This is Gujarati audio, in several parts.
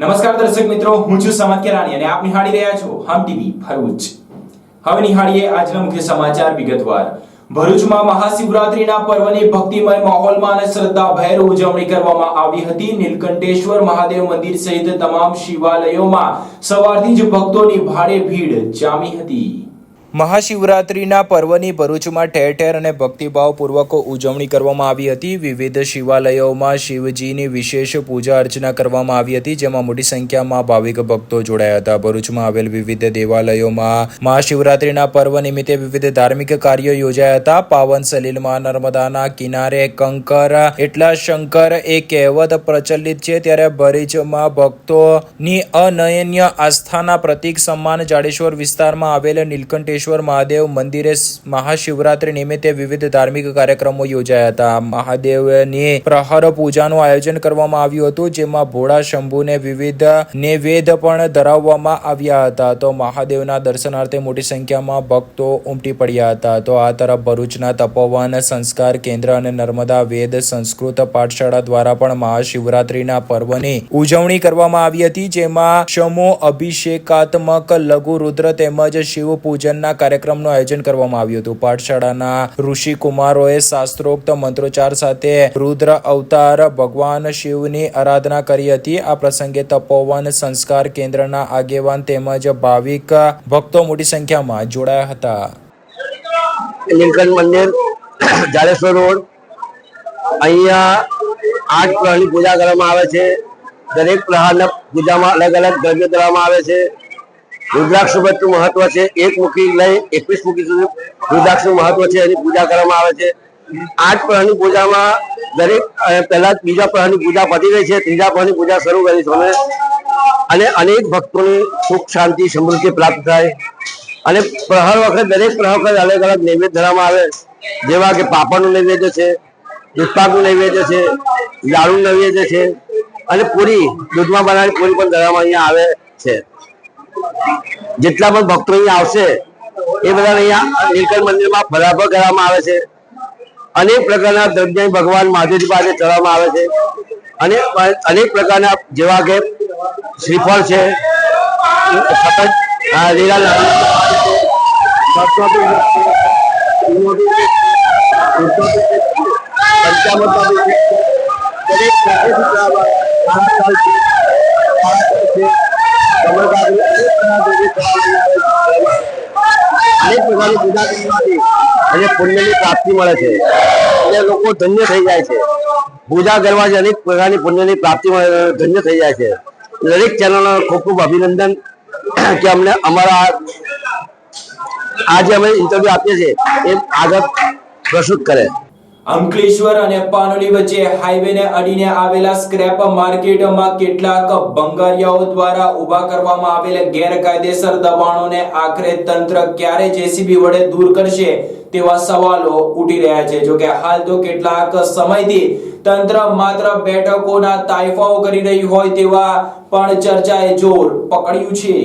નમસ્કાર દર્શક મિત્રો, હું છું સમત કેરાની અને આપ નિહાળી રહ્યા છો હમ ટીવી ભરૂચ। હવે નિહાળીએ આજના મુખ્ય સમાચાર વિગતવાર। ભરૂચમાં મહાશિવરાત્રીના પર્વની ભક્તિમય માહોલમાં અને શ્રદ્ધાભેર ઉજવણી કરવામાં આવી હતી। નીલકંઠેશ્વર મહાદેવ મંદિર સહિત તમામ શિવાલયોમાં સવારથી જ ભક્તોની ભારે ભીડ જામી હતી। મહાશિવરાત્રીના પર્વની ભરૂચમાં ઠેર ઠેર અને ભક્તિભાવપૂર્વક ઉજવણી કરવામાં આવી હતી। વિવિધ શિવાલયોમાં શિવજીની વિશેષ પૂજા અર્ચના કરવામાં આવી હતી, જેમાં મોટી સંખ્યામાં ભાવિક ભક્તો જોડાયા હતા। ભરૂચમાં આવેલ વિવિધ દેવાલયોમાં મહાશિવરાત્રીના પર્વ નિમિત્તે વિવિધ ધાર્મિક કાર્યો યોજાયા હતા। પાવન સલીલમાં નર્મદાના કિનારે કંકર એટલા શંકર એ કહેવત પ્રચલિત છે, ત્યારે ભરૂચમાં ભક્તોની અનન્ય આસ્થાના પ્રતીક સમાન જાડેશ્વર વિસ્તારમાં આવેલ નીલકંઠેશ્વર મહાદેવ મંદિરે મહાશિવરાત્રી નિમિત્તે વિવિધ ધાર્મિક કાર્યક્રમો યોજાયા હતા। મહાદેવની પ્રહર પૂજાનું આયોજન કરવામાં આવ્યું હતું, જેમાં ભોળા શંભુને વિવિધ નૈવેદ્ય પણ ધરાવવામાં આવ્યા હતા। તો મહાદેવના દર્શનાર્થે મોટી સંખ્યામાં ભક્તો ઉમટી પડ્યા હતા। તો આ તરફ ભરૂચના તપોવન સંસ્કાર કેન્દ્ર અને નર્મદા વેદ સંસ્કૃત પાઠશાળા દ્વારા પણ મહાશિવરાત્રીના પર્વની ઉજવણી કરવામાં આવી હતી, જેમાં સમૂહ અભિષેકાત્મક લઘુ રુદ્ર તેમજ શિવ પૂજનના કાર્યક્રમનું આયોજન કરવામાં આવ્યું હતું। પાઠશાળાના ઋષિ કુમારોએ શાસ્ત્રોક્ત મંત્રોચ્ચાર સાથે રુદ્ર અવતાર ભગવાન શિવની આરાધના કરી હતી। આ પ્રસંગે તપોવન સંસ્કાર કેન્દ્રના આગેવાન તેમજ ભાવિક ભક્તો મોટી સંખ્યામાં જોડાયા હતા। નીલકંઠ મંદિર, જાડેશ્વર રોડ, અહીંયા 8 પ્રહરની પૂજા કરવામાં આવે છે। દરેક પ્રહારના પૂજામાં અલગ અલગ દ્રવ્ય ધરવામાં આવે છે। રુદ્રાક્ષ નું મહત્વ છે। 1 મુખી લઈ 21 મુખી સુધી રુદ્રાક્ષનું મહત્વ છે, એની પૂજા કરવામાં આવે છે। 8 પ્રહરની પૂજામાં દરેક પહેલા બીજા પ્રહરની પૂજા પતી ગઈ છે, ત્રીજા પ્રહરની પૂજા શરૂ કરી છે અને અનેક ભક્તોની સુખ શાંતિ સમૃદ્ધિ પ્રાપ્ત થાય। અને પ્રહર વખત દરેક પ્રહર વખત અલગ અલગ નૈવેદ્ય ધરવામાં આવે, જેવા કે પાપડનું નૈવેદ્ય છે, દૂધપાકનું નૈવેદ્ય છે, લાડુનું નૈવેદ્ય છે અને પૂરી, દૂધમાં બનાવેલી પૂરી પણ ધરવામાં અહીંયા આવે છે। જેટલા પણ ભક્તો અહીંયા આવશે એ બધા અહીંયા નીલકંઠ મંદિરમાં ફરાફર કરવામાં આવે છે। અનેક પ્રકારના દ્રવ્ય ભગવાન મહાદેવજી પાસે ચડાવવામાં આવે છે અને અનેક પ્રકારના જેવા કે શ્રીફળ છે, લીલા લાડુ, અનેક પ્રકારની પૂજા કરવાથી અને પુણ્યની પ્રાપ્તિ મળે છે અને લોકો ધન્ય થઈ જાય છે। પૂજા કરવાથી અનેક પ્રકારની પુણ્યની પ્રાપ્તિ મળે, ધન્ય થઈ જાય છે। દરેક ચેનલનો ખૂબ ખૂબ અભિનંદન કે અમને અમારા આજે અમે ઇન્ટરવ્યુ આપીએ છીએ એ આગળ પ્રસ્તુત કરે। અંકલેશ્વર અને પાનોલી વચ્ચે હાઈવેને અડીને આવેલા સ્ક્રેપ માર્કેટમાં કેટલાક ભંગારિયાઓ દ્વારા ઉભા કરવામાં આવેલા ગેરકાયદેસર દબાણોને આખરે તંત્ર ક્યારે જેસીબી વડે દૂર કરશે તેવા સવાલો ઉઠી રહ્યા છે। જો કે હાલ તો કેટલાક સમયથી તંત્ર માત્ર બેઠકોના તાઇફાઓ કરી રહી હોય તેવા પણ ચર્ચાએ જોર પકડ્યું છે।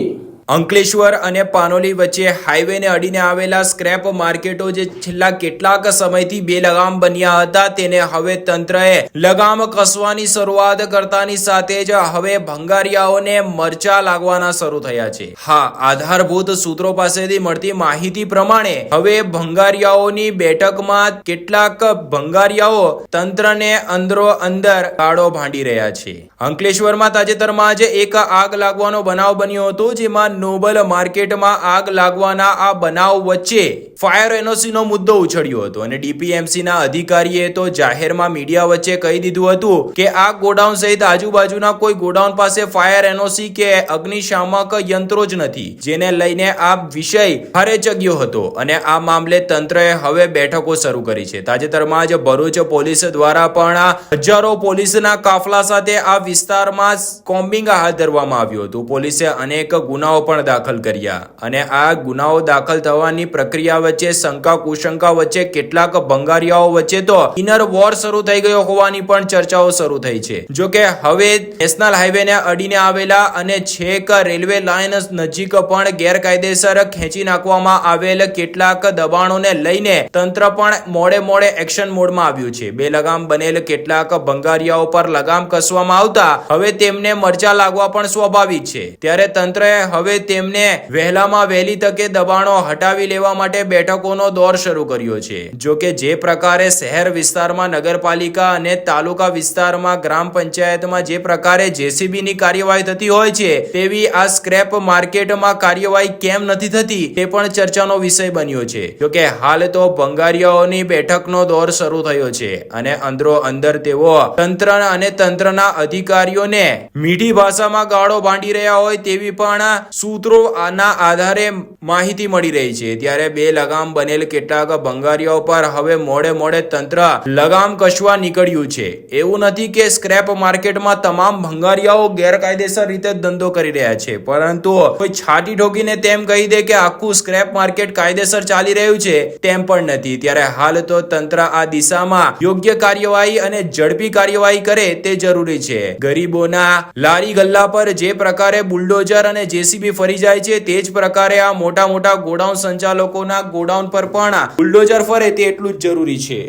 અંકલેશ્વર અને પાનોલી વચ્ચે હાઈવેને અડીને આવેલા સ્ક્રેપ માર્કેટો જે છેલ્લા કેટલાક સમયથી બેલગામ બન્યા હતા, તેને હવે તંત્રએ લગામ કસવાની શરૂઆત કરતાની સાથે જ હવે ભંગારિયાઓને મરચા લાગવાના શરૂ થયા છે। હા, આધારભૂત સૂત્રો પાસેથી મળતી માહિતી પ્રમાણે હવે ભંગારિયાઓની બેઠકમાં કેટલાક ભંગારિયાઓ તંત્રને અંદરો અંદર ગાળો ભાંડી રહ્યા છે। અંકલેશ્વરમાં તાજેતરમાં જ એક આગ લાગવાનો બનાવ બન્યો હતો, જેમાં નોબલ માર્કેટમાં આગ લાગવાના આ બનાવ વચ્ચે ફાયર એનઓસી નો મુદ્દો ઉછળ્યો હતો અને ડીપીએમસી ના અધિકારીએ તો જાહેરમાં મીડિયા વચ્ચે કહી દીધું હતું કે આ ગોડાઉન સહિત આજુબાજુના કોઈ ગોડાઉન પાસે ફાયર એનઓસી કે અગ્નિશામક યંત્રો જ નથી, જેને લઈને આ વિષય ભારે ચગ્યો હતો અને આ મામલે તંત્રએ હવે બેઠકો શરૂ કરી છે। તાજેતરમાં જ ભરૂચ પોલીસ દ્વારા પણ હજારો પોલીસના કાફલા સાથે આ વિસ્તારમાં કોમ્બિંગ હાથ ધરવામાં આવ્યું હતું। પોલીસે અનેક ગુનાઓ પણ દાખલ કર્યા અને આ ગુનાઓ દાખલ થવાની પ્રક્રિયા વચ્ચે શંકા કુશંકા વચ્ચે કેટલાક ભંગારિયાઓ વચ્ચે તો ઇનર વોર શરૂ થઈ ગયો હોવાની પણ ચર્ચાઓ શરૂ થઈ છે। જો કે હવે નેશનલ હાઈવેને અડીને આવેલા અને છેક રેલવે લાઇન નજીક પણ ગેરકાયદેસર ખેંચી નાખવામાં આવેલ કેટલાક દબાણોને લઈને તંત્ર પણ મોડે એક્શન મોડમાં આવ્યું છે। બેલગામ બનેલ કેટલાક ભંગારિયાઓ પર લગામ કસવામાં આવતા હવે તેમને મરચા લાગવા પણ સ્વાભાવિક છે। ત્યારે તંત્રએ હવે તેમને વહેલામાં વહેલી તકે દબાણો હટાવી લેવા માટે બેઠકોનો દોર શરૂ કર્યો છે। જો કે જે પ્રકારે શહેર વિસ્તારમાં નગરપાલિકા અને તાલુકા વિસ્તારમાં ગ્રામ પંચાયતમાં જે પ્રકારે જેસીબી ની કાર્યવાહી થતી હોય છે તેવી આ સ્ક્રેપ માર્કેટમાં કાર્યવાહી કેમ નથી થતી તે પણ ચર્ચાનો વિષય બન્યો છે। જો કે હાલ તો ભંગારિયાઓની બેઠકનો દોર શરૂ થયો છે અને અંદરો અંદર તેઓ તંત્ર અને તંત્રના અધિકારીઓને મીઠી ભાષામાં ગાળો બાંધી રહ્યા હોય તેવી પણ સૂત્રો આના આધારે માહિતી મળી રહી છે। ત્યારે બે લગામ બનેલ કેટલાક ભંગારિયાઓ પર હવે મોડે તંત્ર લગામ કસવા નીકળ્યું છે। એવું નથી કે સ્ક્રેપ માર્કેટમાં તમામ ભંગારિયાઓ ગેરકાયદેસર રીતે ધંધો કરી રહ્યા છે, પરંતુ કોઈ છાતી ઠોકીને તેમ કહી દે કે આખું સ્ક્રેપ માર્કેટ કાયદેસર ચાલી રહ્યું છે તેમ પણ નથી। ત્યારે હાલ તો તંત્ર આ દિશામાં યોગ્ય કાર્યવાહી અને ઝડપી કાર્યવાહી કરે તે જરૂરી છે। ગરીબોના લારી ગલ્લા પર જે પ્રકારે બુલડોઝર અને જેસીબી ફરી જાય છે તે જ પ્રકારે આ મોટા ગોડાઉન સંચાલકોના ગોડાઉન પર પણ બુલડોઝર ફરે તે એટલું જ જરૂરી છે।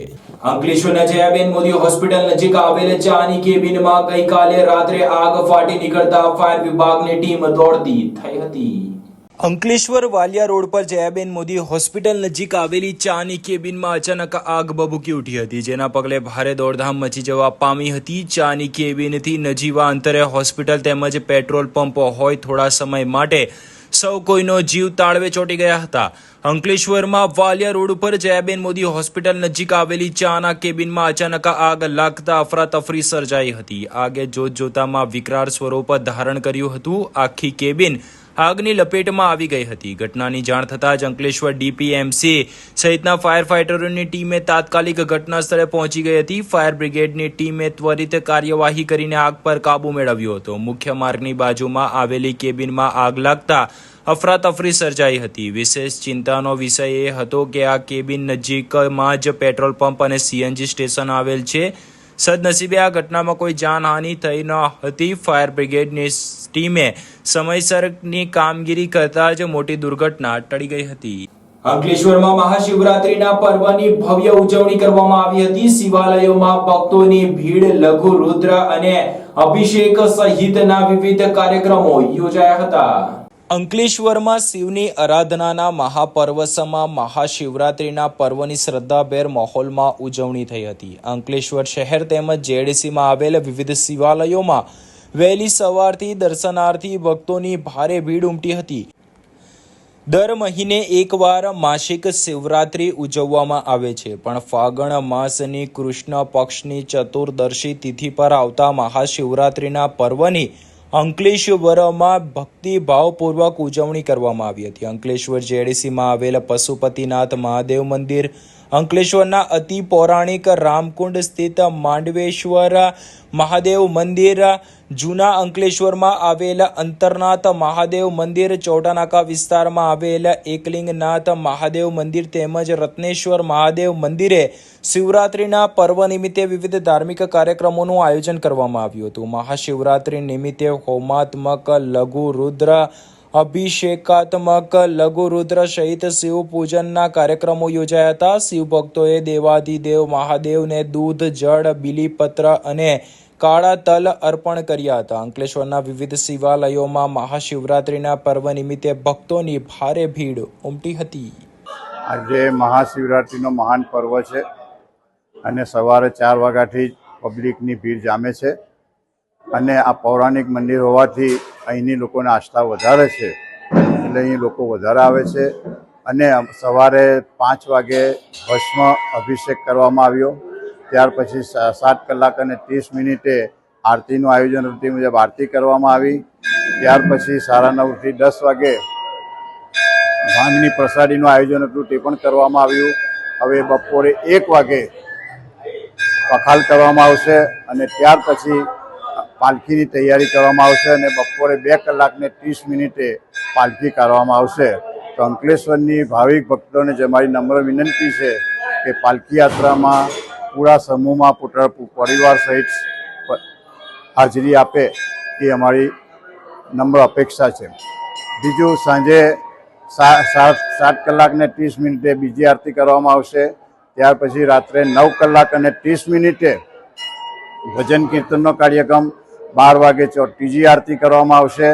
અંકલેશ્વરના જયાબેન મોદી હોસ્પિટલ નજીક આવેલ ચાની કેબિનમાં ગઈકાલે રાત્રે આગ ફાટી નીકળતા ફાયર વિભાગની ટીમ દોડતી થઈ હતી। અંકલેશ્વર વાલિયા રોડ પર જયાબેન મોદી હોસ્પિટલ નજીક આવેલી ચાની કેબિનમાં અચાનક આગ ભભૂકી ઉઠી હતી, જેના પગલે ભારે દોડધામ મચી જવા પામી હતી। ચાની કેબિનથી નજીવા અંતરે હોસ્પિટલ તેમજ પેટ્રોલ પંપ હોય થોડા સમય માટે સૌ કોઈનો જીવ તાળવે ચોંટી ગયા હતા। અંકલેશ્વરમાં વાલિયા રોડ ઉપર જયાબેન મોદી હોસ્પિટલ નજીક આવેલી ચાના કેબિનમાં અચાનક આગ લાગતા અફરાતફરી સર્જાઈ હતી। આગે જોતજોતામાં વિકરાળ સ્વરૂપ ધારણ કર્યું હતું। આખી કેબિન આગની લપેટમાં આવી ગઈ હતી। ઘટનાની જાણ થતાં જ અંકલેશ્વર ડીપીએમસી સહિતના ફાયર ફાઈટરોની ટીમે તાત્કાલિક ઘટના સ્થળે પહોંચી ગઈ હતી। ફાયર બ્રિગેડની ટીમે ત્વરિત કાર્યવાહી કરીને આગ પર કાબુ મેળવ્યો હતો। મુખ્ય માર્ગની બાજુમાં આવેલી કેબિનમાં આગ લાગતા અફરાતફરી સર્જાઈ હતી। વિશેષ ચિંતાનો વિષય એ હતો કે આ કેબિન નજીકમાં જ પેટ્રોલ પંપ અને સીએનજી સ્ટેશન આવેલ છે। સદનસીબે આ ઘટનામાં કોઈ જાનહાનિ થઈ ન હતી। ફાયર બ્રિગેડની ટીમે સમયસરની કામગીરી કરતા જ મોટી દુર્ઘટના ટળી ગઈ હતી। અંકલેશ્વરમાં મહાશિવરાત્રીના પર્વની ભવ્ય ઉજવણી કરવામાં આવી હતી। શિવાલયોમાં ભક્તોની ભીડ, લઘુ રુદ્ર અને અભિષેક સહિતના વિવિધ કાર્યક્રમો યોજાયા હતા। અંકલેશ્વરમાં શિવની આરાધનાના મહાપર્વસમાં મહાશિવરાત્રીના પર્વની શ્રદ્ધાભેર માહોલમાં ઉજવણી થઈ હતી। અંકલેશ્વર શહેર તેમજ જેડીસીમાં આવેલ વિવિધ શિવાલયોમાં વહેલી સવારથી દર્શનાર્થી ભક્તોની ભારે ભીડ ઉમટી હતી। દર મહિને એકવાર માસિક શિવરાત્રી ઉજવવામાં આવે છે, પણ ફાગણ માસની કૃષ્ણ પક્ષની ચતુર્દશી તિથિ પર આવતા મહાશિવરાત્રીના પર્વની અંકલેશ્વરમાં ભક્તિભાવપૂર્વક ઉજવણી કરવામાં આવી હતી। અંકલેશ્વર જેડીસીમાં આવેલ પશુપતિનાથ મહાદેવ મંદિર, અંકલેશ્વરના અતિ પૌરાણિક રામકુંડ સ્થિત માંડવેશ્વર મહાદેવ મંદિર, જૂના અંકલેશ્વરમાં આવેલ અંતરનાથ મહાદેવ મંદિર, ચોટાનાકા વિસ્તારમાં આવેલ એકલિંગનાથ મહાદેવ મંદિર તેમજ રત્નેશ્વર મહાદેવ મંદિરે શિવરાત્રીના પર્વ નિમિત્તે વિવિધ ધાર્મિક કાર્યક્રમોનું આયોજન કરવામાં આવ્યું હતું। મહાશિવરાત્રી નિમિત્તે હોમાત્મક, લઘુ રુદ્ર, અભિષેકાત્મક, લઘુ રુદ્ર સહિત શિવ પૂજનના કાર્યક્રમો યોજાયા હતા। શિવ ભક્તોએ દેવાધિદેવ મહાદેવને દૂધ, જળ, બીલીપત્ર અને કાળા તલ અર્પણ કર્યા હતા। અંકલેશ્વરના વિવિધ શિવાલયોમાં મહાશિવરાત્રીના પર્વ નિમિત્તે ભક્તોની ભારે ભીડ ઉમટી હતી। આજે મહાશિવરાત્રિનો મહાન પર્વ છે અને સવારે 4 વાગ્યાથી જ પબ્લિકની ભીડ જામે છે અને આ પૌરાણિક મંદિર હોવાથી અહીંની લોકોને આસ્થા વધારે છે, એટલે અહીં લોકો વધારે આવે છે અને સવારે 5 વાગે ભસ્મ અભિષેક કરવામાં આવ્યો। ત્યાર પછી 7 કલાક અને 30 મિનિટે આરતીનું આયોજન હતું, તે મુજબ આરતી કરવામાં આવી। ત્યાર પછી 9:30 થી 10 વાગે ભાંગની પ્રસાદીનું આયોજન હતું, તે પણ કરવામાં આવ્યું। હવે બપોરે 1 વાગે પખાલ કરવામાં આવશે અને ત્યાર પછી પાલખીની તૈયારી કરવામાં આવશે અને બપોરે 2:30 પાલખી કાઢવામાં આવશે. તો અંકલેશ્વરની ભાવિક ભક્તોને જે મારી નમ્ર વિનંતી છે કે પાલખી યાત્રામાં પૂરા સમૂહમાં પરિવાર સહિત હાજરી આપે એ અમારી નમ્ર અપેક્ષા છે. બીજું, સાંજે 7:30 બીજી આરતી કરવામાં આવશે. ત્યાર પછી રાત્રે 9:30 ભજન કીર્તનનો કાર્યક્રમ, 12 વાગે ત્રીજી આરતી કરવામાં આવશે.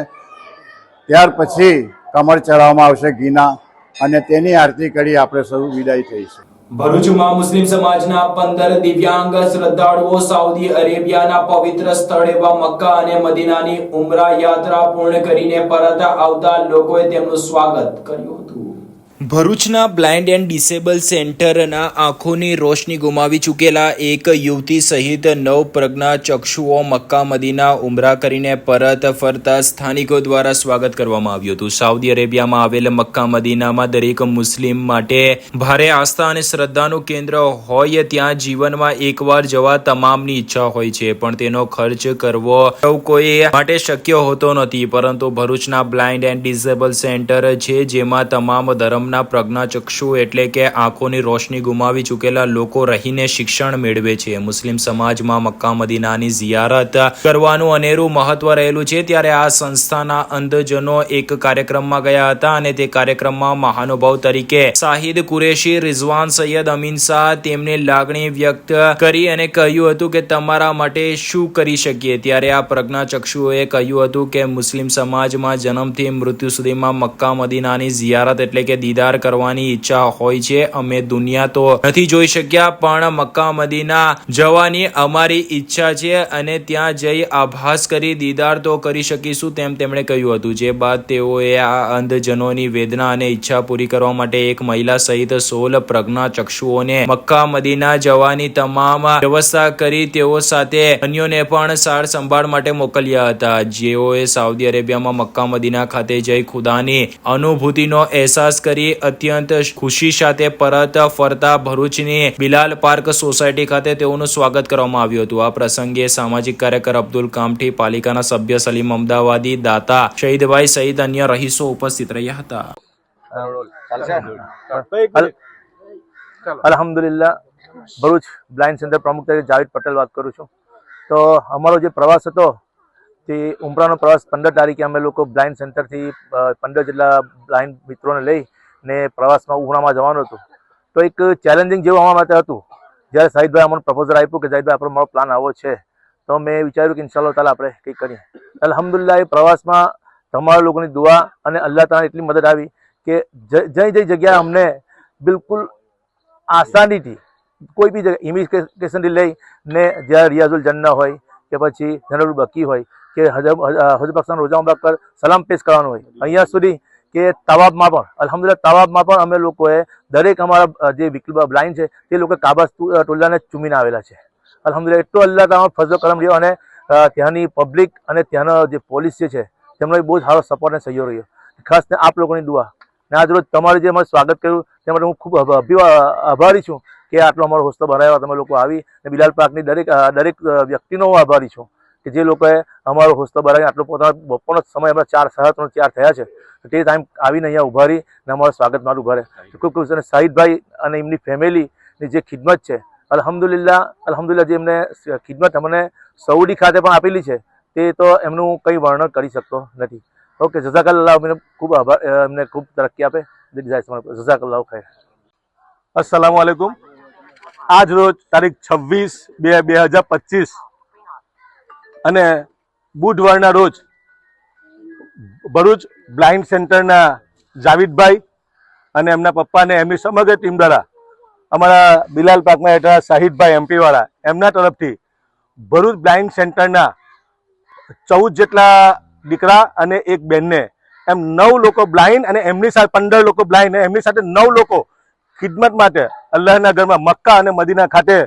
ત્યાર પછી કમર ચડાવવામાં આવશે ઘીના, અને તેની આરતી કરી આપણે સૌ વિદાય થઈશું. ભરૂચમાં મુસ્લિમ સમાજના 15 દિવ્યાંગ શ્રદ્ધાળુઓ સાઉદી અરેબિયાના પવિત્ર સ્થળ એવા મક્કા અને મદીનાની ઉમરા યાત્રા પૂર્ણ કરીને પરત આવતા લોકોએ તેમનું સ્વાગત કર્યું હતું. ભરૂચના બ્લાઇન્ડ એન્ડ ડિસેબલ સેન્ટરના આંખોની રોશની ગુમાવી ચૂકેલા એક યુવતી સહિત 9 પ્રજ્ઞાચક્ષુઓ મક્કા મદીના ઉમરા કરીને પરત ફરતા સ્થાનિકો દ્વારા સ્વાગત કરવામાં આવ્યું હતું. સાઉદી અરેબિયામાં આવેલ મક્કા મદીનામાં દરેક મુસ્લિમ માટે ભારે આસ્થા અને શ્રદ્ધાનું કેન્દ્ર હોય. ત્યાં જીવનમાં એકવાર જવા તમામની ઈચ્છા હોય છે, પણ તેનો ખર્ચ કરવો સૌ કોઈ માટે શક્ય હોતો નથી. પરંતુ ભરૂચના બ્લાઇન્ડ એન્ડ ડિસેબલ સેન્ટર છે, જેમાં તમામ ધર્મના પ્રજ્ઞાચક્ષુ એટલે કે આંખોની રોશની ગુમાવી ચૂકેલા લોકો રહીને શિક્ષણ મેળવે છે. મુસ્લિમ સમાજમાં મક્કા મદીનાની ઝિયારત કરવાનું અનેરું મહત્વ રહેલું છે. ત્યારે આ સંસ્થાના અંધજનો એક કાર્યક્રમમાં ગયા હતા અને તે કાર્યક્રમમાં મહાનુભાવ તરીકે શાહિદ કુરેશી, રિઝવાન સૈયદ, અમીન શાહ તેમની લાગણી વ્યક્ત કરી અને કહ્યું હતું કે તમારા માટે શું કરી શકીએ. ત્યારે આ પ્રજ્ઞાચક્ષુઓએ કહ્યું હતું કે મુસ્લિમ સમાજમાં જન્મથી મૃત્યુ સુધીમાં મક્કા મદીનાની ઝિયારત એટલે કે દીદાર કરવાની ઈચ્છા હોય છે. અમે દુનિયા તો નથી જોઈ શક્યા, પણ મક્કા મદીના જવાની અમારી ઈચ્છા છે અને ત્યાં જઈ આભાસ કરી દીદાર તો કરી શકીશું, તેમ તેમણે કહ્યું હતું. જે બાદ તેઓએ આ અંધજનોની વેદના અને ઈચ્છા પૂરી કરવા માટે એક મહિલા સહિત 16 પ્રજ્ઞાચક્ષુઓને મક્કા મદીના જવાની તમામ વ્યવસ્થા કરી. તેઓ સાથે અન્યોને પણ સાર સંભાળ માટે મોકલ્યા હતા, જેઓએ સાઉદી અરેબિયામાં મક્કા મદીના ખાતે જઈ ખુદાની અનુભૂતિનો અહેસાસ કરી અત્યંત ખુશી સાથે પરત ફરતા ભરૂચની બિલાલ પાર્ક સોસાયટી ખાતે તેઓનું સ્વાગત કરવામાં આવ્યું હતું. આ પ્રસંગે સામાજિક કાર્યકર અબ્દુલ કામઠી, પાલિકાના સભ્ય સલીમ અમદાવાદી, દાતા શહીદભાઈ સહિત અન્ય રહીશો ઉપસ્થિત રહ્યા હતા. અલ્હમ્દુલિલ્લાહ, ભરૂચ બ્લાઇન્ડ સેન્ટર પ્રમુખ તરીકે જાવેદ પટેલ વાત કરું છું. તો અમારો જે પ્રવાસ હતો તે ઉમરાનો પ્રવાસ 15 તારીખે અમે લોકો બ્લાઇન્ડ સેન્ટરથી 15 જેટલા બ્લાઇન્ડ મિત્રોને લઈને પ્રવાસમાં ઉમરામાં જવાનું હતું. તો એક ચેલેન્જિંગ જેવું અમારા માટે હતું. જ્યારે સાહિદભાઈ અમને પ્રપોઝલ આપ્યું કે સાહિદભાઈ આપણો મારો પ્લાન આવો છે, તો મેં વિચાર્યું કે ઇન્શાઅલ્લાહ તાલા આપણે કંઈક કરીએ. અલ્હમ્દુલિલ્લાહ, એ પ્રવાસમાં તમારા લોકોની દુઆ અને અલ્લાહ તાલાની એટલી મદદ આવી કે જઈ જગ્યાએ અમને બિલકુલ આસાનીથી કોઈ બી જગ્યાએ ઇમિગ્રેશનથી લઈને જ્યાં રિયાઝુલ જન્ના હોય કે પછી જનરલ બકી હોય કે હજર પાકિસ્તાન રોજા મુબારક પર સલામ પેશ કરવાનું હોય, અહીંયા સુધી કે તવાબમાં પણ અલ્હમ્દુલિલ્લાહ તવાબમાં પણ અમે લોકોએ દરેક અમારા જે બ્લાઇન્ડ છે તે લોકો કાબા ટોલાને ચૂમીને આવેલા છે. અલ્હમ્દુલિલ્લાહ, એટલો અલ્લાહ તાલા ફઝલ કરમ રહ્યો અને ત્યાંની પબ્લિક અને ત્યાંનો જે પોલીસ જે છે તેમનો બહુ સારો સપોર્ટ અને સહયોગ રહ્યો. ખાસ આપ લોકોની દુઆ ને આજ રોજ તમારું જે અમારું સ્વાગત કર્યું તે માટે હું ખૂબ આભારી છું કે આટલો અમારો હોસ્તો ભરાયો, તમે લોકો આવી ને બિલાલ પાર્કની દરેક વ્યક્તિનો હું આભારી છું કે જે લોકોએ અમારો હોસ્તો ભરાવી આટલો પોતાનો બપોરનો સમય અમે 4:30 થયા છે તે ટાઈમ આવીને અહીંયા ઉભા રહી ને અમારું સ્વાગત મારું ઉભા રહે. ખૂબ ખૂબ અને સાહિદભાઈ અને એમની ફેમિલીની જે ખિદમત છે અલ્હમ્દુલિલ્લાહ, જે એમને ખિદમત અમને સઉદી ખાતે પણ આપેલી છે તે તો એમનું કંઈ વર્ણન કરી શકતો નથી. ઓકે, જઝાકલ્લાહ, અમને ખૂબ આભાર, એમને ખૂબ તરક્કી આપે. જઝાકલ્લાહ ખૈર. અસ્સલામુ અલૈકુમ. આજ રોજ તારીખ 26/2/2025 અને બુધવારના રોજ ભરૂચ બ્લાઇન્ડ સેન્ટરના જાવેદભાઈ અને એમના પપ્પાને એમની સમગ્ર ટીમ દ્વારા અમારા બિલાલ પાર્કમાં હેઠળ શાહિદભાઈ એમપી વાળા એમના તરફથી ભરૂચ બ્લાઇન્ડ સેન્ટરના 14 જેટલા દીકરા અને એક બેનને એમ 9 લોકો બ્લાઇન્ડ અને એમની સાથે 15 લોકો બ્લાઇન્ડ અને એમની સાથે 9 લોકો ખિદમત માટે અલ્લાહના ઘરમાં મક્કા અને મદીના ખાતે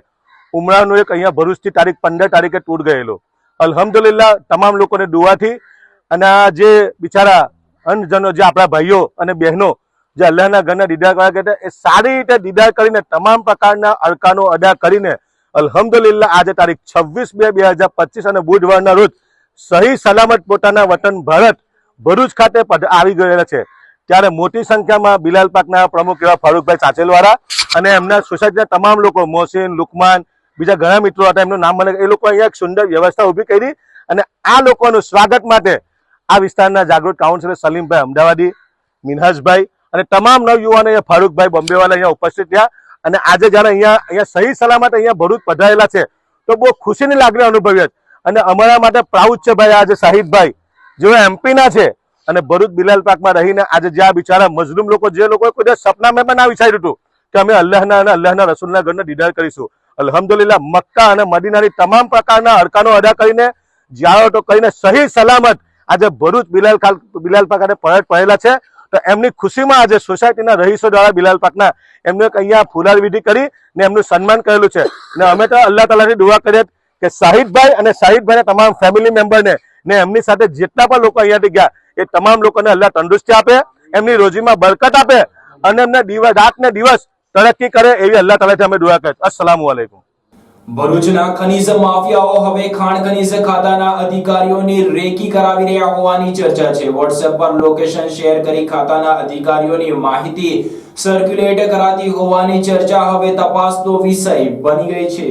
ઉમરાનું એક અહીંયા ભરૂચથી તારીખ 15 તારીખે ટૂર ગયેલો. અલ્હમ્દુલિલ્લાહ, તમામ લોકોને દુઆથી અને આ જે બિચારા અંધજનો જે આપણા ભાઈઓ અને બહેનો જે અલ્લાહના ઘરના દીદાર કરવા કહેતા એ સારી રીતે દીદાર કરીને તમામ પ્રકારના અરકાનો અદા કરીને અલ્હમ્દુલિલ્લાહ આજે તારીખ 26/2/2025 અને બુધવારના રોજ સહી સલામત પોતાના વતન ભારત ભરૂચ ખાતે આવી ગયેલા છે, ત્યારે મોટી સંખ્યામાં બિલાલ પાકના પ્રમુખ એવા ફારૂકભાઈ ચાચેલવાળા અને એમના સોસાયટીના તમામ લોકો, મોહસિન, લુકમાન, બીજા ઘણા મિત્રો હતા, એમનું નામ મને, એ લોકો અહીંયા એક સુંદર વ્યવસ્થા ઊભી કરી અને આ લોકોનું સ્વાગત માટે આ વિસ્તારના જાગૃત કાઉન્સિલર સલીમભાઈ અમદાવાદી, મિનહાજભાઈ અને તમામ નવયુવાનો ફારૂકભાઈ બોમ્બેવાલા અહીંયા ઉપસ્થિત થયા. અને આજે જયારે અહીંયા સહી સલામત અહીંયા ભરૂચ પધારેલા છે તો બહુ ખુશીની લાગણી અનુભવી હતી અને અમારા માટે પ્રાઉડ છે ભાઈ. આજે શાહિદભાઈ જેઓ એમપીના છે અને ભરૂચ બિલાલ પાકમાં રહીને આજે જ્યાં બિચારા મજલૂમ લોકો, જે લોકો કોઈ સપનામાં પણ ના વિચાર્યું હતું કે અમે અલ્લાહના અને અલ્લાહના રસૂલના ઘરને દીદાર કરીશું, અલ્હમ્દુલિલ્લાહ મક્કા અને મદીનાની તમામ પ્રકારના અડકાનો અદા કરીને, જિયારતો કરીને સહી સલામત આજે ભરૂચ બિલાલ પાક અને પરત પડેલા છે. તો એમની ખુશીમાં આજે સોસાયટીના રહીશો દ્વારા બિલાલ પાકના એમને અહીંયા ફુલાર વિધિ કરી ને એમનું સન્માન કરેલું છે. ને અમે તો અલ્લાહ તાલાથી દુઆ કરીએ કે શાહિદભાઈ અને શાહિદભાઈના તમામ ફેમિલી મેમ્બરને ને એમની સાથે જેટલા પણ લોકો અહીંયાથી ગયા એ તમામ લોકોને અલ્લાહ તંદુરસ્તી આપે, એમની રોજીમાં બરકત આપે અને એમને રાત ને દિવસ તરક્કી કરે એવી અલ્લાહ તાલાથી અમે દુઆ કરીએ. અસ્સલામુ અલૈકુમ. ભરૂચના ખનીજ માફિયાઓ હવે ખાણ ખનીજ ખાતાના અધિકારીઓની રેકી કરાવી રહ્યા હોવાની ચર્ચા છે. વોટ્સએપ પર લોકેશન શેર કરી ખાતાના અધિકારીઓની માહિતી સર્ક્યુલેટ કરાતી હોવાની ચર્ચા હવે તપાસનો વિષય બની ગઈ છે.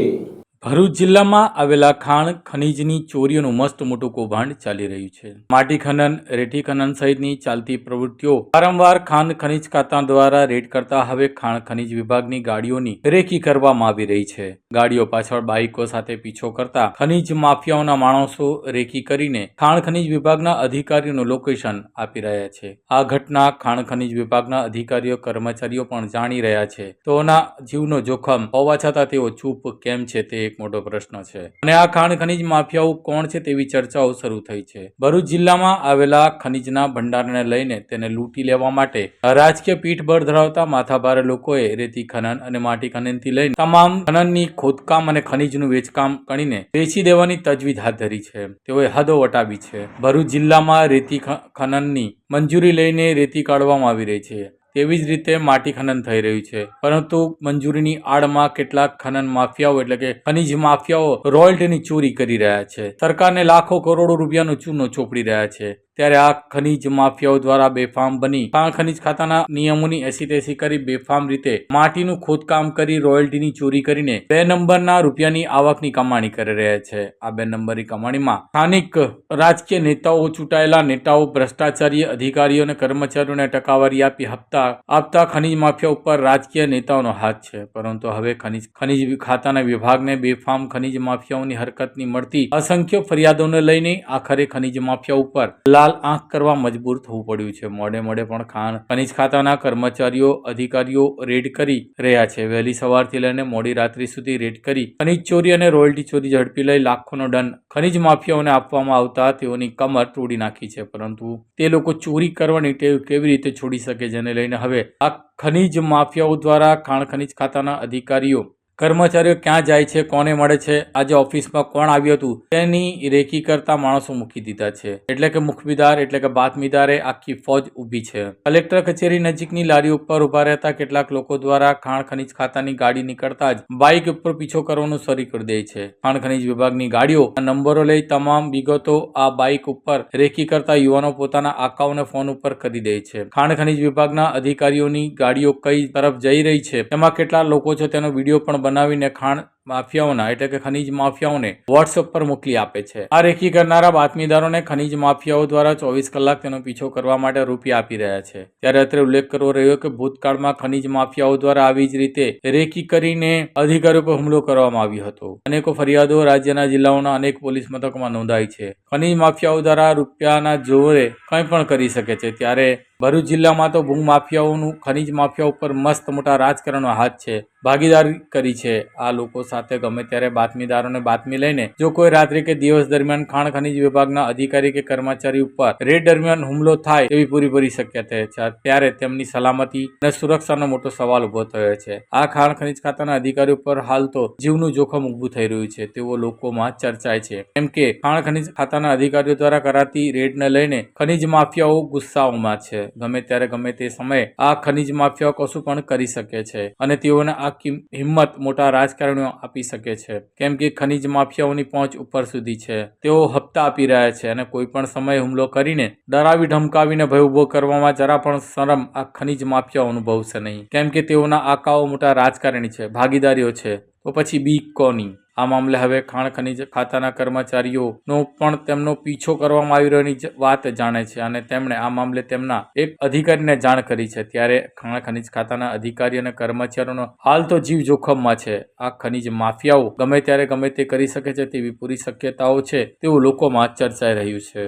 ભરૂચ જિલ્લામાં આવેલા ખાણ ખનીજની ચોરીઓનું મસ્ત મોટું કૌભાંડ ચાલી રહ્યું છે. માટી ખનન, રેતી ખનન સહિતની ચાલતી પ્રવૃત્તિઓ વારંવાર ખાણ ખનીજ ખાતા દ્વારા રેડ કરતા હવે ખાણ ખનીજ વિભાગની ગાડીઓની રેકી કરવામાં આવી રહી છે. ગાડીઓ પાછળ બાઇકો સાથે પીછો કરતા ખનીજ માફિયાઓના માણસો રેકી કરીને ખાણ ખનીજ વિભાગના અધિકારીઓનું લોકેશન આપી રહ્યા છે. આ ઘટના ખાણ ખનીજ વિભાગના અધિકારીઓ કર્મચારીઓ પણ જાણી રહ્યા છે. તેઓના જીવનો જોખમ હોવા છતાં તેઓ ચૂપ કેમ છે તે એક મોટો પ્રશ્ન છે. અને આ ખાણ ખનીજ માફિયાઓ કોણ છે તેવી ચર્ચાઓ શરૂ થઈ છે. ભરૂચ જિલ્લામાં આવેલા ખનીજના ભંડારને લઈને તેને લૂંટી લેવા માટે રાજકીય પીઠબળ ધરાવતા માથાભારે લોકોએ રેતી ખનન અને માટી ખનનથી લઈને તમામ ખનનની ખોદકામ અને ખનીજનું વેચકામ કરીને વેચી દેવાની તજવીજ હાથ ધરી છે. તેઓએ હદો વટાવી છે. ભરૂચ જિલ્લામાં રેતી ખનનની મંજૂરી લઈને રેતી કાઢવામાં આવી રહી છે. તેવી જ રીતે માટી ખનન થઈ રહ્યું છે, પરંતુ મંજૂરીની આડમાં કેટલાક ખનન માફિયાઓ એટલે કે ખનીજ માફિયાઓ રોયલ્ટીની ચોરી કરી રહ્યા છે. સરકારને લાખો કરોડો રૂપિયાનો ચૂનો ચોપડી રહ્યા છે. ત્યારે આ ખનીજ માફિયાઓ દ્વારા બેફામ બની ખાણ ખનીજ ખાતાના નિયમોની એસી કરી બેફામ રીતે માટીનું ખોદકામ કરી રોયલ્ટીની ચોરી કરીને 2 નંબરના રૂપિયાની આવકની કમાણી કરી રહ્યા છે. આ 2 નંબરની કમાણીમાં સ્થાનિક રાજકીય નેતાઓ, ચૂંટાયેલા નેતાઓ, ભ્રષ્ટાચારી અધિકારીઓ અને કર્મચારીઓને ટકાવારી આપી આપતા ખનીજ માફિયા ઉપર રાજકીય નેતાઓનો હાથ છે. પરંતુ હવે ખનીજ ખાતાના વિભાગને બેફામ ખનીજ માફિયાઓની હરકતની મળતી અસંખ્ય ફરિયાદોને લઈને આખરે ખનીજ માફિયા ઉપર આંખ કરવા મજબૂર થવું પડ્યું છે. મોડે પણ ખનીજ ખાતાના કર્મચારીઓ, અધિકારીઓ રેડ કરી રહ્યા છે. વહેલી સવારથી લઈને મોડી રાત્રિ સુધી રેડ કરી ખનીજ ચોરી અને રોયલ્ટી ચોરી ઝડપી લઈ લાખોનો દંડ ખનીજ માફિયાઓને આપવામાં આવતા તેઓની કમર તોડી નાખી છે. પરંતુ તે લોકો ચોરી કરવાની ટેવ કેવી રીતે છોડી શકે, જેને લઈને હવે આ ખનીજ માફિયાઓ દ્વારા ખાણ ખનીજ ખાતાના અધિકારીઓ, કર્મચારીઓ ક્યાં જાય છે, કોને મળે છે, આજે ઓફિસમાં કોણ આવ્યું હતું તેની રેકી કરતા માણસો મૂકી દીધા છે. એટલે કે મુખબીદાર એટલે કે બાતમીદારે આખી ફોજ ઊભી છે. કલેક્ટર કચેરી નજીકની લારી ઉપર ઉભા રહેતા કેટલાક લોકો દ્વારા ખાણ ખનીજ ખાતાની ગાડી નીકળતા જ બાઇક ઉપર પીછો કરવાનું શરૂ કરી દે છે. ખાણ ખનીજ વિભાગની ગાડીઓ નંબરો લઈ તમામ વિગતો આ બાઇક ઉપર રેકી કરતા યુવાનો પોતાના આકાઓને ફોન ઉપર કરી દે છે. ખાણ ખનીજ વિભાગના અધિકારીઓની ગાડીઓ કઈ તરફ જઈ રહી છે, તેમાં કેટલા લોકો છે તેનો વિડીયો પણ બનાવીને ખાણ માફિયાઓના એટલે કે ખનીજ માફિયાઓને વોટ્સએપ પર મોકલી આપે છે. આ રેકી કરનારા બાતમીદારોને ખનીજ માફિયાઓ દ્વારા 24 કલાક તેનો પીછો કરવા માટે રૂપિયા આપી રહ્યા છે. ત્યારે અત્રે ઉલ્લેખ કરવો રહ્યો કે ભૂતકાળમાં ખનીજ માફિયાઓ દ્વારા આવી જ રીતે રેકી કરીને અધિકારીઓ પર હુમલો કરવામાં આવ્યો હતો. અનેકો ફરિયાદો રાજ્યના જિલ્લાઓના અનેક પોલીસ મથકોમાં નોંધાઈ છે. ખનીજ માફિયાઓ દ્વારા રૂપિયાના જોરે કંઈ પણ કરી શકે છે. ત્યારે ભરૂચ જિલ્લામાં તો ભૂ માફિયાઓનું ખનીજ માફિયા ઉપર મસ્ત મોટા રાજકારણનો હાથ છે, ભાગીદારી કરી છે. આ લોકો સાથે ગમે ત્યારે બાતમીદારોને બાતમી લઈને જો કોઈ રાત્રિ કે દિવસ દરમિયાન ખાણ ખનીજ વિભાગના અધિકારી કે કર્મચારી ઉપર રેડ દરમિયાન હુમલો થાય એવી પૂરી શક્યતા છે. ત્યારે તેમની સલામતી અને સુરક્ષાનો મોટો સવાલ ઉભો થયો છે. આ ખાણ ખનીજ ખાતાના અધિકારી ઉપર હાલ તો જીવનું જોખમ ઊભું થઈ રહ્યું છે તેવો લોકોમાં ચર્ચાય છે. કેમ કે ખાણ ખનીજ ખાતાના અધિકારીઓ દ્વારા કરાતી રેડને લઈને ખનીજ માફિયાઓ ગુસ્સાઓમાં છે. ગમે ત્યારે ગમે તે સમયે આ ખનીજ માફિયાઓ કશું પણ કરી શકે છે અને તેઓને આ હિંમત મોટા રાજકારણીઓ આપી શકે છે, કેમ કે ખનીજ માફિયાઓની પહોંચ ઉપર સુધી છે. તેઓ હપ્તા આપી રહ્યા છે અને કોઈ પણ સમયે હુમલો કરીને ડરાવી ધમકાવીને ભય ઉભો કરવામાં જરા પણ શરમ આ ખનીજ માફિયાઓ અનુભવશે નહીં, કેમ કે તેઓના આકાઓ મોટા રાજકારણી છે, ભાગીદારીઓ છે. તો પછી બીક કોની? આ મામલે હવે ખાણ ખનીજ ખાતાના કર્મચારીઓનો પણ તેમનો પીછો કરવામાં આવી રહ્યોની વાત જાણે છે અને તેમણે આ મામલે તેમના એક અધિકારીને જાણ કરી છે. ત્યારે ખાણ ખનીજ ખાતાના અધિકારી અને કર્મચારીઓનો હાલ તો જીવ જોખમમાં છે. આ ખનીજ માફિયાઓ ગમે ત્યારે ગમે તે કરી શકે છે તેવી પૂરી શક્યતાઓ છે તેવું લોકોમાં ચર્ચાઈ રહ્યું છે.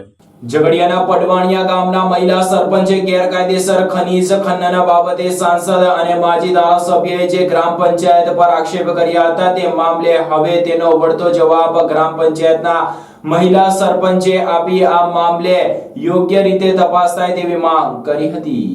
ઝઘડિયાના પડવાણિયા ગામના મહિલા સરપંચે ગેરકાયદેસર ખનીજ ખનન બાબતે સાંસદ અને માજી ધારાસભ્યએ જે ગ્રામ પંચાયત પર આક્ષેપ કર્યા હતા તે મામલે હવે તેનો વળતો જવાબ ગ્રામ પંચાયતના મહિલા સરપંચે આપી આ મામલે યોગ્ય રીતે તપાસ થાય તેવી માંગ કરી હતી.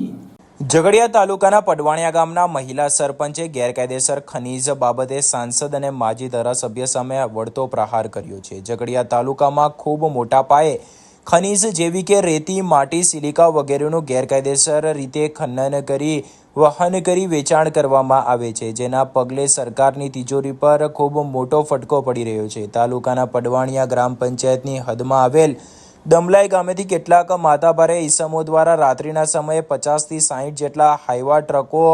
ઝઘડિયા તાલુકાના પડવાણિયા ગામના મહિલા સરપંચે ગેરકાયદેસર ખનીજ બાબતે સાંસદ અને માજી ધારાસભ્ય સામે વળતો પ્રહાર કર્યો છે. ઝઘડિયા તાલુકામાં ખૂબ મોટા પાયે ખનીજ જેવી કે રેતી, માટી, સિલિકા વગેરેનું ગેરકાયદેસર રીતે ખનન કરી વહન કરી વેચાણ કરવામાં આવે છે, જેના પગલે સરકારની તિજોરી પર ખૂબ મોટો ફટકો પડી રહ્યો છે. તાલુકાના પડવાણિયા ગ્રામ પંચાયતની હદમાં આવેલ દમલાઈ ગામેથી કેટલાક માથાભારે ઈસમો દ્વારા રાત્રિના સમયે 50 થી 60 જેટલા હાઈવા ટ્રકો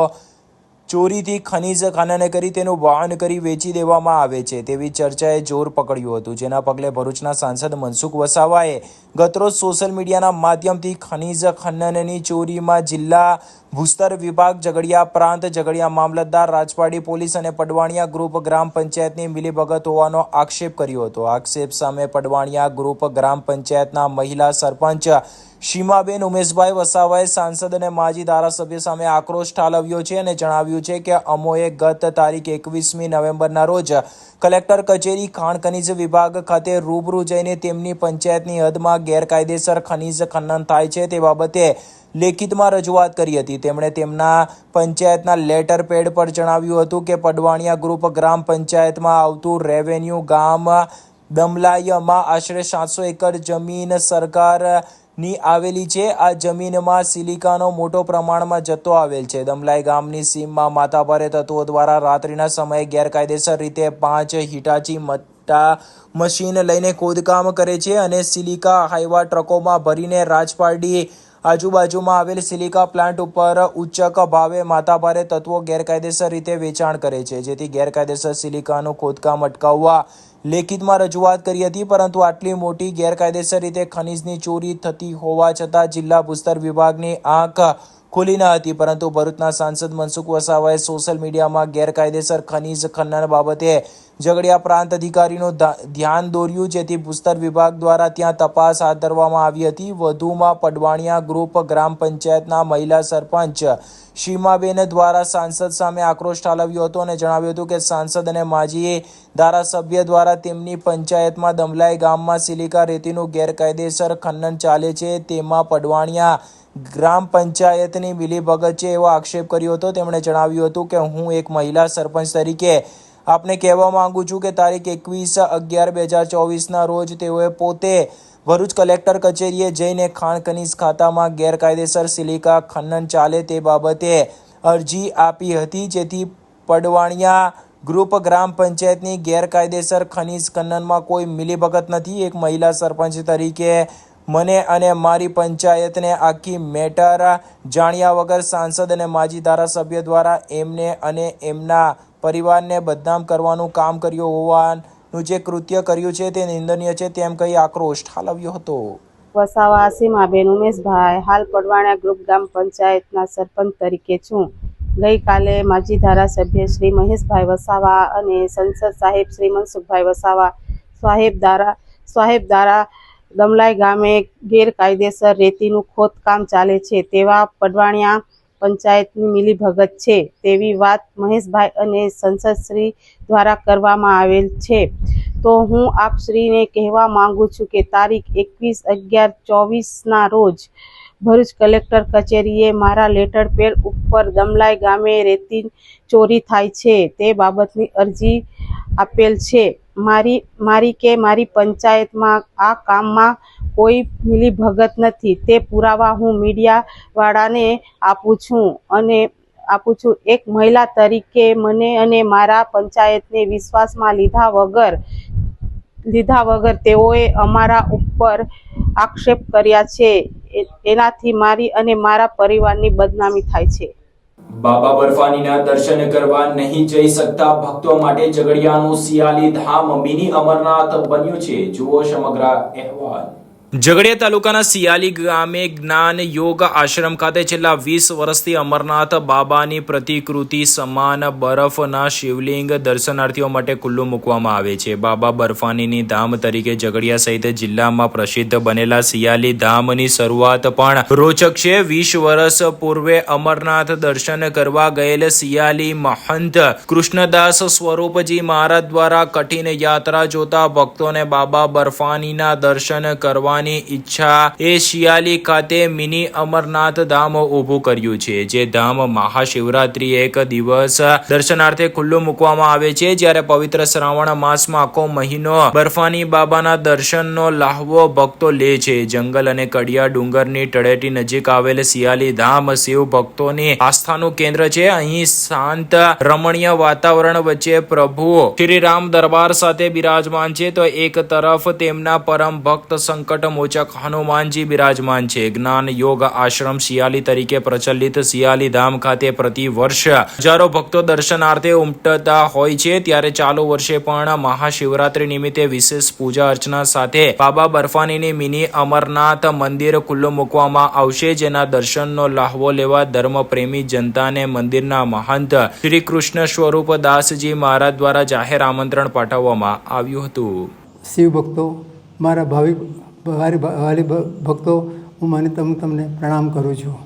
ચોરીથી ખનીજ ખનન કરી તેનું વહન કરી વેચી દેવામાં આવે છે તેવી ચર્ચાએ જોર પકડ્યું હતું, જેના પગલે ભરૂચના સાંસદ મનસુખ વસાવાએ ગતરોજ સોશિયલ મીડિયાના માધ્યમથી ખનીજ ખનનની ચોરીમાં જિલ્લા ભૂસ્તર વિભાગ, ઝઘડિયા પ્રાંત, ઝઘડિયા મામલતદાર, રાજપાડી પોલીસ અને પડવાણિયા ગ્રુપ ગ્રામ પંચાયતની મિલીભગત હોવાનો આક્ષેપ કર્યો હતો. આક્ષેપ સામે પડવાણિયા ગ્રુપ ગ્રામ પંચાયતના મહિલા સરપંચ સીમાબેન ઉમેશભાઈ વસાવાએ સાંસદ અને માજી ધારાસભ્ય સામે આક્રોશ ઠાલવ્યો છે અને જણાવ્યું છે કે અમોએ ગત તારીખ 21મી નવેમ્બરના રોજ કલેક્ટર કચેરી ખાણ ખનીજ વિભાગ ખાતે રૂબરૂ જઈને તેમની પંચાયતની હદમાં ગેરકાયદેસર ખનીજ ખનન થાય છે તે બાબતે લેખિતમાં રજૂઆત કરી હતી. તેમણે તેમના પંચાયતના લેટર પેડ પર જણાવ્યું હતું કે પડવાણિયા ગ્રુપ ગ્રામ પંચાયતમાં આવતું રેવન્યુ ગામ દમલાઈમાં આશરે 700 એકર જમીન સરકારની આવેલી છે. આ જમીનમાં સિલિકાનો મોટો પ્રમાણમાં જથ્થો આવેલ છે. દમલાઈ ગામની સીમમાં માથાભારે તત્વો દ્વારા રાત્રિના સમયે ગેરકાયદેસર રીતે 5 હિટાચી મશીન લઈને ખોદકામ કરે છે અને સિલિકા હાઈવા ટ્રકોમાં ભરીને રાજપારડી આજુબાજુમાં આવેલ સિલિકા પ્લાન્ટ ઉપર ઉચ્ચક ભાવે માથાભારે તત્વો ગેરકાયદેસર રીતે વેચાણ કરે છે, જેથી ગેરકાયદેસર સિલિકાનું ખોદકામ અટકાવવા લેખિતમાં રજૂઆત કરી હતી, પરંતુ આટલી મોટી ગેરકાયદેસર રીતે ખનીજની ચોરી થતી હોવા છતાં જિલ્લા ભૂસ્તર વિભાગની આંખ ખુલી ન હતી. પરંતુ ભરૂચના સાંસદ મનસુખ વસાવાએ સોશિયલ મીડિયામાં ગેરકાયદેસર ખનીજ ખનન બાબતે ઝઘડિયા પ્રાંત અધિકારીનું ધ્યાન દોર્યું, જેથી ભૂસ્તર વિભાગ દ્વારા ત્યાં તપાસ હાથ ધરવામાં આવી હતી. વધુમાં પડવાણિયા ગ્રુપ ગ્રામ પંચાયતના મહિલા સરપંચ સીમાબેન દ્વારા સાંસદ સામે આક્રોશ ઠાલવ્યો હતો અને જણાવ્યું હતું કે સાંસદ અને માજી ધારાસભ્ય દ્વારા તેમની પંચાયતમાં દમલાઈ ગામમાં સિલિકા રેતીનું ગેરકાયદેસર ખનન ચાલે છે, તેમાં પડવાણિયા ગ્રામ પંચાયતની મિલીભગત છે એવો આક્ષેપ કર્યો હતો. તેમણે જણાવ્યું હતું કે હું એક મહિલા સરપંચ તરીકે આપને કહેવા માંગુ છું કે તારીખ 21/11/2024ના રોજ તેઓએ પોતે ભરૂચ કલેક્ટર કચેરીએ જઈને ખાણ ખનીજ ખાતામાં ગેરકાયદેસર સિલિકા ખનન ચાલે તે બાબતે અરજી આપી હતી, જેથી પડવાણિયા ગ્રુપ ગ્રામ પંચાયતની ગેરકાયદેસર ખનીજ ખનનમાં કોઈ મિલીભગત નથી. એક મહિલા સરપંચ તરીકે મને અને મારી પંચાયતને આખી મેટર જાણ્યા વગર સાંસદ અને માજી ધારાસભ્ય દ્વારા એમને અને એમના પરિવારને બદનામ કરવાનું કામ કર્યું હોવાનું જે કૃત્ય કર્યું છે તે નિંદનીય છે તેમ કહી આક્રોશ ઠાલવ્યો હતો. વસાવા સીમાબેન ઉમેશભાઈ, હાલ પડવાણિયા ગ્રુપ ગ્રામ પંચાયતના સરપંચ તરીકે છું. ગઈકાલે માજી ધારાસભ્ય શ્રી મહેશભાઈ વસાવા અને સંસદ સાહેબ શ્રી મનસુખભાઈ વસાવા સાહેબ દ્વારા દમલાઈ ગામે ગેરકાયદેસર રેતીનું ખોદકામ ચાલે છે તેવા પડવાણિયા પંચાયતની મિલીભગત છે તેવી વાત મહેશભાઈ અને સંસદશ્રી દ્વારા કરવામાં આવેલ છે. તો હું આપશ્રીને કહેવા માંગુ છું કે તારીખ 21/11/24ના રોજ ભરૂચ કલેક્ટર કચેરીએ મારા લેટર પેડ ઉપર દમલાઈ ગામે રેતી ચોરી થાય છે તે બાબતની અરજી આપેલ છે. મારી કે મારી પંચાયતમાં આ કામમાં કોઈ મિલીભગત નથી. તે પુરાવા હું મીડિયાવાળાને આપું છું. એક મહિલા તરીકે મને અને મારા પંચાયતને વિશ્વાસમાં લીધા વગર તેઓએ અમારા ઉપર આક્ષેપ કર્યા છે. એનાથી મારી અને મારા પરિવારની બદનામી થાય છે. બાબા બર્ફાનીના દર્શન કરવા નહીં જઈ શકતા ભક્તો માટે ઝઘડિયાનું સિયાલી ધામ મિની અમરનાથ બન્યું છે. જુઓ સમગ્ર અહેવાલ. ઝઘડિયા તાલુકાના સિયાલી ગામે જ્ઞાન યોગ આશ્રમ ખાતે છેલ્લા 20 વર્ષથી અમરનાથ બાબાની પ્રતિકૃતિ સમાન બરફના શિવલિંગ દર્શનાર્થીઓ માટે ખુલ્લું મૂકવામાં આવે છે. બાબા બર્ફાનીની ધામ તરીકે ઝઘડિયા સહિત જિલ્લામાં પ્રસિદ્ધ બનેલા સિયાલી ધામની શરૂઆત પણ રોચક છે. 20 વર્ષ પૂર્વે અમરનાથ દર્શન કરવા ગયેલ સિયાલી મહંત કૃષ્ણદાસ સ્વરૂપજી મહારાજ દ્વારા કઠિન યાત્રા જોતા ભક્તોને બાબા બર્ફાનીના દર્શન કરવા ઈચ્છા એ શિયાલી ખાતે મિની અમરનાથ ધામ ઊભું કર્યું છે. જે ધામ મહાશિવરાત્રી એક દિવસ દર્શનાર્થે ખુલ્લું મૂકવામાં આવે છે. જ્યારે પવિત્ર શ્રાવણ માસમાં આખો મહિનો બર્ફાની બાબાના દર્શનનો લાહવો ભક્તો લે છે. જંગલ અને કડિયા ડુંગરની તળેટી નજીક આવેલ સિયાલી ધામ શિવ ભક્તોની આસ્થાનું કેન્દ્ર છે. અહીં શાંત રમણીય વાતાવરણ વચ્ચે પ્રભુ શ્રી રામ દરબાર સાથે બિરાજમાન છે, તો એક તરફ તેમના પરમ ભક્ત સંકટ મોચક હનુમાનજી બિરાજમાન છે. જ્ઞાન યોગ આશ્રમ સિયાલી તરીકે પ્રચલિત સિયાલી ધામ ખાતે પ્રતિ વર્ષ હજારો ભક્તો દર્શનાર્થે ઉમટતા હોય છે. ત્યારે ચાલુ વર્ષે પણ મહાશિવરાત્રી નિમિત્તે વિશેષ પૂજા અર્ચના સાથે બાબા બર્ફાનીની મિની અમરનાથ મંદિર ખુલ્લું મૂકવામાં આવશે. જેના દર્શનનો લાહવો લેવા ધર્મપ્રેમી જનતાને મંદિરના મહંત શ્રી કૃષ્ણ સ્વરૂપ દાસજી મહારાજ દ્વારા જાહેર આમંત્રણ પાઠવવામાં આવ્યું હતું. શિવ ભક્તો, મારા વાલી ભક્તો, હું તમને પ્રણામ કરું છું.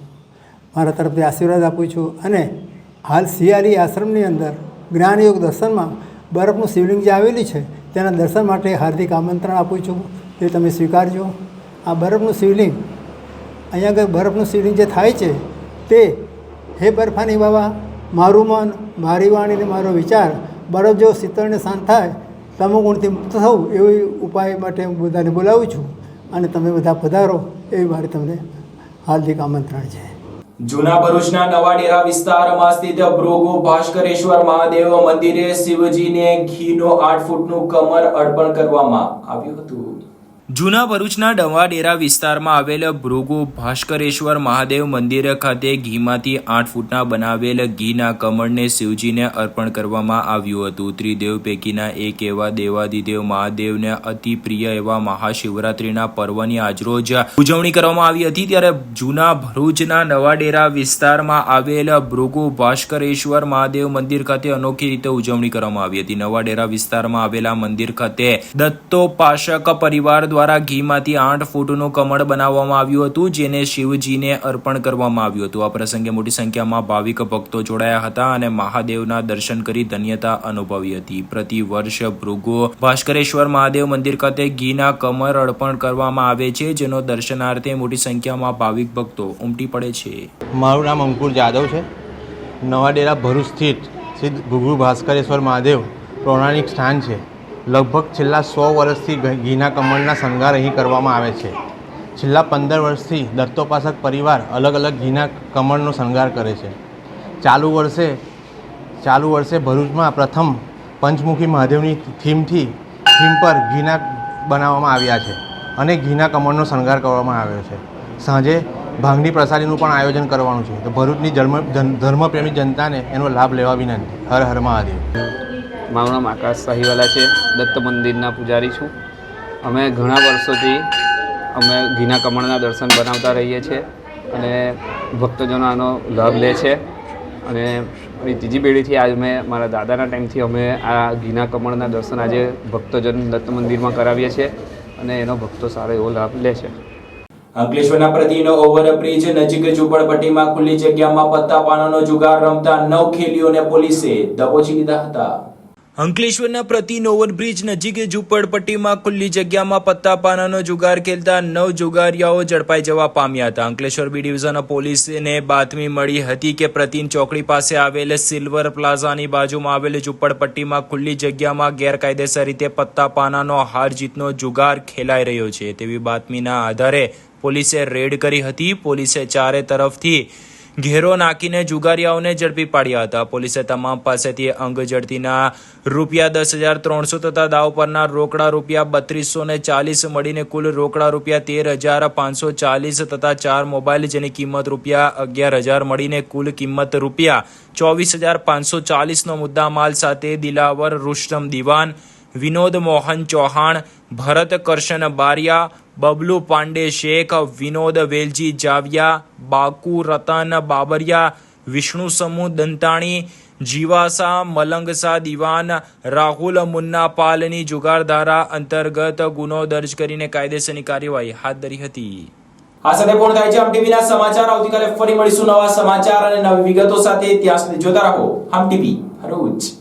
મારા તરફથી આશીર્વાદ આપું છું. અને હાલ સિયાલી આશ્રમની અંદર જ્ઞાનયોગ દર્શનમાં બરફનું શિવલિંગ જે આવેલી છે તેના દર્શન માટે હાર્દિક આમંત્રણ આપું છું. તે તમે સ્વીકારજો. આ બરફનું શિવલિંગ, અહીંયા આગળ બરફનું શિવલિંગ જે થાય છે તે, હે બરફાની બાબા, મારું મન, મારી વાણી અને મારો વિચાર બરફ જો શીતળને શાંત થાય, તમોગુણથી મુક્ત થવું, એવી ઉપાય માટે હું બધાને બોલાવું છું. અને તમે બધા પધારો એવી મારી તમને હાર્દિક આમંત્રણ છે. જૂના ભરૂચના નવા ડેરા વિસ્તારમાં સ્થિત ભૃગુ ભાસ્કરેશ્વર મહાદેવ મંદિરે શિવજીને ઘીનો 8 ફૂટનું કમર અર્પણ કરવામાં આવ્યું હતું. જૂના ભરૂચના નવા ડેરા વિસ્તારમાં આવેલ ભૃગુ ભાસ્કરેશ્વર મહાદેવ મંદિર ખાતે ઘીમાંથી 8 ફૂટના બનાવેલ ઘીના કમળને શિવજીને અર્પણ કરવામાં આવ્યું હતું. ત્રિદેવ પૈકીના એક એવા દેવાધિદેવ મહાદેવને અતિ પ્રિય એવા મહાશિવરાત્રીના પર્વની આજરોજ ઉજવણી કરવામાં આવી હતી. ત્યારે જૂના ભરૂચના નવા ડેરા વિસ્તારમાં આવેલ ભૃગુ ભાસ્કરેશ્વર મહાદેવ મંદિર ખાતે અનોખી રીતે ઉજવણી કરવામાં આવી હતી. નવા ડેરા વિસ્તારમાં આવેલા મંદિર ખાતે દત્તોપાસક પરિવાર દ્વારા ઘીમાંથી 8 ફૂટનું કમળ બનાવવામાં આવ્યું હતું, જેને શિવજીને અર્પણ કરવામાં આવ્યું હતું. આ પ્રસંગે મોટી સંખ્યામાં ભાવિક ભક્તો જોડાયા હતા અને મહાદેવના દર્શન કરી ધન્યતા અનુભવી હતી. પ્રતિ વર્ષ ભૃગુ ભાસ્કરેશ્વર મહાદેવ મંદિર ખાતે ઘીના કમળ અર્પણ કરવામાં આવે છે, જેનો દર્શનાર્થે મોટી સંખ્યામાં ભાવિક ભક્તો ઉમટી પડે છે. મારું નામ અંકુર જાદવ છે. નવા ડેરા ભરૂચ સ્થિત શ્રી ભૃગુ ભાસ્કરેશ્વર મહાદેવ પૌરાણિક સ્થાન છે. લગભગ છેલ્લા 100 વર્ષથી ઘીના કમળના શણગાર અહીં કરવામાં આવે છે. છેલ્લા 15 વર્ષથી દત્તોપાસક પરિવાર અલગ અલગ ઘીના કમળનો શણગાર કરે છે. ચાલુ વર્ષે ભરૂચમાં પ્રથમ પંચમુખી મહાદેવની થીમ પર ઘીના બનાવવામાં આવ્યા છે અને ઘીના કમળનો શણગાર કરવામાં આવ્યો છે. સાંજે ભાંગની પ્રસાદીનું પણ આયોજન કરવાનું છે. તો ભરૂચની ધર્મપ્રેમી જનતાને એનો લાભ લેવા વિનંતી. હર હર મહાદેવ. મારું નામ આકાશ સાહીવાલા છે. દત્ત મંદિરના પૂજારી છું. અમે ઘણા વર્ષોથી ઘીના કમળના દર્શન બનાવતા રહીએ છીએ અને ભક્તજનો આનો લાભ લે છે. અને ત્રીજી પેઢીથી આજ મારા દાદાના ટાઈમથી અમે આ ઘીના કમળના દર્શન આજે ભક્તજન દત્ત મંદિરમાં કરાવીએ છીએ અને એનો ભક્તો સારો એવો લાભ લે છે. અંકલેશ્વરના પ્રતિનો ઓવરબ્રિજ નજીક ઝૂંપડપટ્ટીમાં ખુલ્લી જગ્યામાં પત્તા પાનાનો જુગાર રમતા 9 ખેલીઓને પોલીસે દબોચી લીધા હતા. અંકલેશ્વરના પ્રતિન ઓવરબ્રિજ નજીક ઝૂંપડપટ્ટીમાં ખુલ્લી જગ્યામાં પત્તા પાનાનો જુગાર ખેલતા 9 જુગારીયાઓ ઝડપાઈ જવા પામ્યા હતા. અંકલેશ્વર બી ડિવિઝન પોલીસને બાતમી મળી હતી કે પ્રતિન ચોકડી પાસે આવેલ સિલ્વર પ્લાઝાની બાજુમાં આવેલ ઝૂંપડપટ્ટીમાં ખુલ્લી જગ્યામાં ગેરકાયદેસર રીતે પત્તા પાનાનો હાર જીતનો જુગાર ખેલાઈ રહ્યો છે તેવી બાતમીના આધારે પોલીસે રેડ કરી હતી. પોલીસે ચારે તરફથી ઘેરો નાખીને જુગારીયાઓને ઝડપી પાડ્યા હતા. પોલીસે તમામ પાસેથી અંગ ઝડતીના રૂપિયા 10,300 તથા દાવ પરના રોકડા રૂપિયા 3,240 મળીને કુલ રોકડા રૂપિયા 13,540 તથા 4 મોબાઈલ જેની કિંમત રૂપિયા 11,000 મળીને કુલ કિંમત રૂપિયા 24,540નો મુદ્દામાલ સાથે દિલાવર રુસ્તમ દિવાન, વિનોદ મોહન ચૌહાણ, ભરત કરશન બારિયા, બબલુ પાંડે શેખ, વિનોદ વેલજી જાવિયા, બાકુ રતન બાબરિયા, વિષ્ણુ સમૂહ દંતાણી, જીવાસા મલંગસા દિવાન, રાહુલ મુન્ના પાલની જુગારધારા અંતર્ગત ગુનો દર્જ કરીને કાયદેસરની કાર્યવાહી હાથ ધરી હતી. આ સાથે પૂર્ણ થાય છે હમ ટીવીના સમાચાર. આવતીકાલે ફરી મળીશું નવા સમાચાર અને નવી વિગતો સાથે. ત્યાં સુધી જોતા રહો હમ ટીવી ભરૂચ.